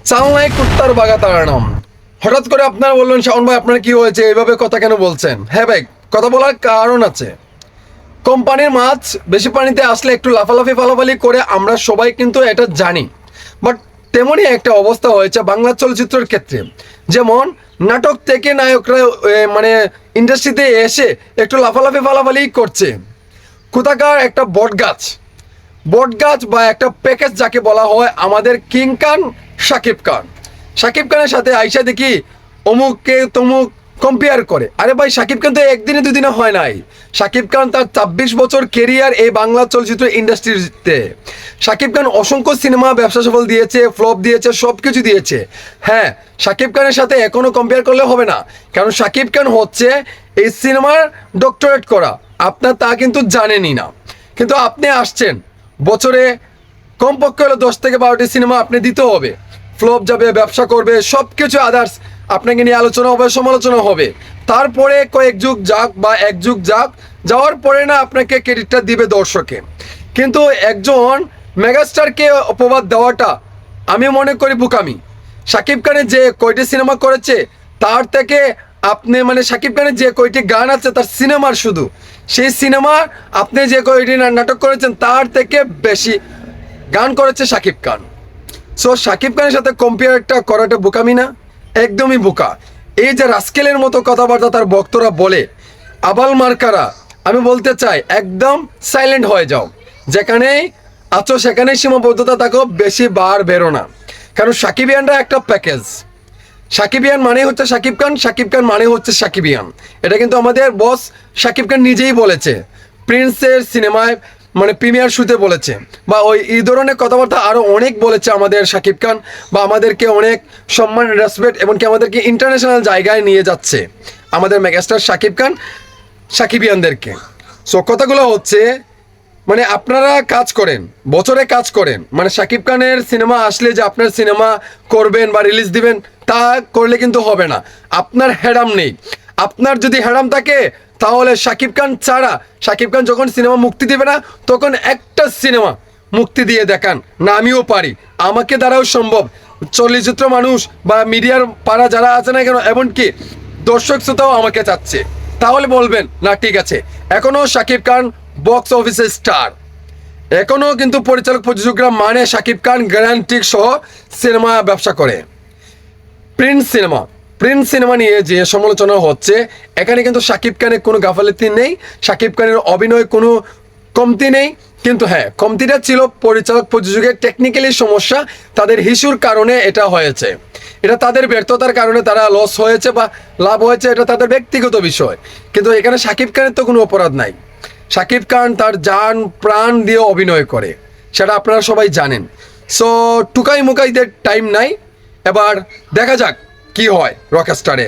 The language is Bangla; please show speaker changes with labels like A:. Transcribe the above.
A: চালনায় কুত্তার বাগা তাড়ানো। হঠাৎ করে আপনারা বললেন, শাওন ভাই আপনার কি হয়েছে, এইভাবে কথা কেন বলছেন? হ্যাঁ ভাই, কথা বলার কারণ আছে। কোম্পানির মাছ বেশি পানিতে আসলে একটু লাফালাফি ফালাফালি করে, আমরা সবাই কিন্তু এটা জানি। বাট তেমনই একটা অবস্থা হয়েছে বাংলা চলচ্চিত্রের ক্ষেত্রে। যেমন নাটক থেকে নায়করা মানে ইন্ডাস্ট্রিতে এসে একটু লাফালাফি ফালাফালি করছে। কোথাকার একটা বট গাছ বা একটা প্যাকেজ যাকে বলা হয়, আমাদের কিং খান শাকিব খানের সাথে আইসা দেখি অমুককে তমুক কম্পেয়ার করে। আরে ভাই, শাকিব খান তো একদিনে দুদিনে হয় নাই। শাকিব খান তার ২৬ বছর কেরিয়ার এই বাংলা চলচ্চিত্র ইন্ডাস্ট্রিতে। শাকিব খান অসংখ্য সিনেমা ব্যবসা সফল দিয়েছে, ফ্লপ দিয়েছে, সব কিছু দিয়েছে। হ্যাঁ, শাকিব খানের সাথে এখনও কম্পেয়ার করলে হবে না, কারণ শাকিব খান হচ্ছে এই সিনেমার ডক্টরেট করা। আপনার তা কিন্তু জানেনই না। কিন্তু আপনি আসছেন, বছরে কমপক্ষে হলো ১০ থেকে ১২টি সিনেমা আপনি দিতে হবে। ফ্লপ যাবে, ব্যবসা করবে, সব কিছু আদার্স আপনাকে নিয়ে আলোচনা হবে, সমালোচনা হবে। তারপরে কয়েক যুগ যাক বা এক যুগ যাক, যাওয়ার পরে না আপনাকে ক্রেডিটটা দিবে দর্শকে। কিন্তু একজন মেগাস্টারকে অপবাদ দেওয়াটা আমি মনে করি বোকামি। শাকিব খানের যে কয়টি সিনেমা করেছে তার থেকে আপনি মানে শাকিব খানের যে কয়টি গান আছে তার সিনেমার শুধু সেই সিনেমা, আপনি যে কয়টি নাটক করেছেন তার থেকে বেশি গান করেছে শাকিব খান। সো শাকিব খানের সাথে কম্পেয়ারটা করাটা বোকামি না? একদমই বোকা। এই যে রাস্কেলের মতো কথাবার্তা তার বক্তরা বলে, আবাল মার্কারা, আমি বলতে চাই একদম সাইলেন্ট হয়ে যাও। যেখানেই আছো সেখানেই সীমাবদ্ধতা থাকো, বেশি বার বেরো না। কারণ সাকিবিয়ানরা একটা প্যাকেজ। সাকিবিয়ান মানে হচ্ছে শাকিব খান মানে হচ্ছে সাকিবিয়ান। এটা কিন্তু আমাদের বস শাকিব খান নিজেই বলেছে, প্রিন্সের সিনেমায় মানে প্রিমিয়ার শুতে বলেছে, বা ওই এই ধরনের কথাবার্তা আরও অনেক বলেছে আমাদের শাকিব খান, বা আমাদেরকে অনেক সম্মান, রেসপেক্ট, এমনকি আমাদেরকে ইন্টারন্যাশনাল জায়গায় নিয়ে যাচ্ছে আমাদের মেগাস্টার শাকিব খান সাকিবিয়ানদেরকে। সো কথাগুলো হচ্ছে, মানে আপনারা কাজ করেন, বছরে কাজ করেন, মানে শাকিব খানের সিনেমা আসলে যে আপনার সিনেমা করবেন বা রিলিজ দিবেন তা করলে কিন্তু হবে না। আপনার হ্যাডাম নেই। আপনার যদি হ্যাডাম থাকে তাহলে শাকিব খান ছাড়া, শাকিব খান যখন সিনেমা মুক্তি দেবে না তখন একটা সিনেমা মুক্তি দিয়ে দেখান না। আমিও পারি, আমাকে দ্বারাও সম্ভব। চলচ্চিত্র মানুষ বা মিডিয়ার পাড়া যারা আছে না কেন, এমনকি দর্শক শ্রোতাও আমাকে চাচ্ছে। তাহলে বলবেন না ঠিক আছে, এখনও শাকিব খান বক্স অফিসের স্টার, এখনও কিন্তু পরিচালক প্রযোজকরা মানে শাকিব খান গ্যারান্টি সহ সিনেমা ব্যবসা করে। প্রিন্স সিনেমা নিয়ে যে সমালোচনা হচ্ছে, এখানে কিন্তু শাকিব খানের কোনো গাফালতি নেই, শাকিব খানের অভিনয় কোনো কমতি নেই। কিন্তু হ্যাঁ, কমতিটা ছিল পরিচালক প্রযোজকের টেকনিক্যালি সমস্যা, তাদের ইস্যুর কারণে এটা হয়েছে। এটা তাদের ব্যর্থতার কারণে তারা লস হয়েছে বা লাভ হয়েছে, এটা তাদের ব্যক্তিগত বিষয়। কিন্তু এখানে শাকিব খানের তো কোনো অপরাধ নাই। শাকিব খান তার জান প্রাণ দিয়ে অভিনয় করে, সেটা আপনারা সবাই জানেন। সো টুকাই মুকাইদের টাইম নাই, এবার দেখা যাক কি হয় রকস্টারে।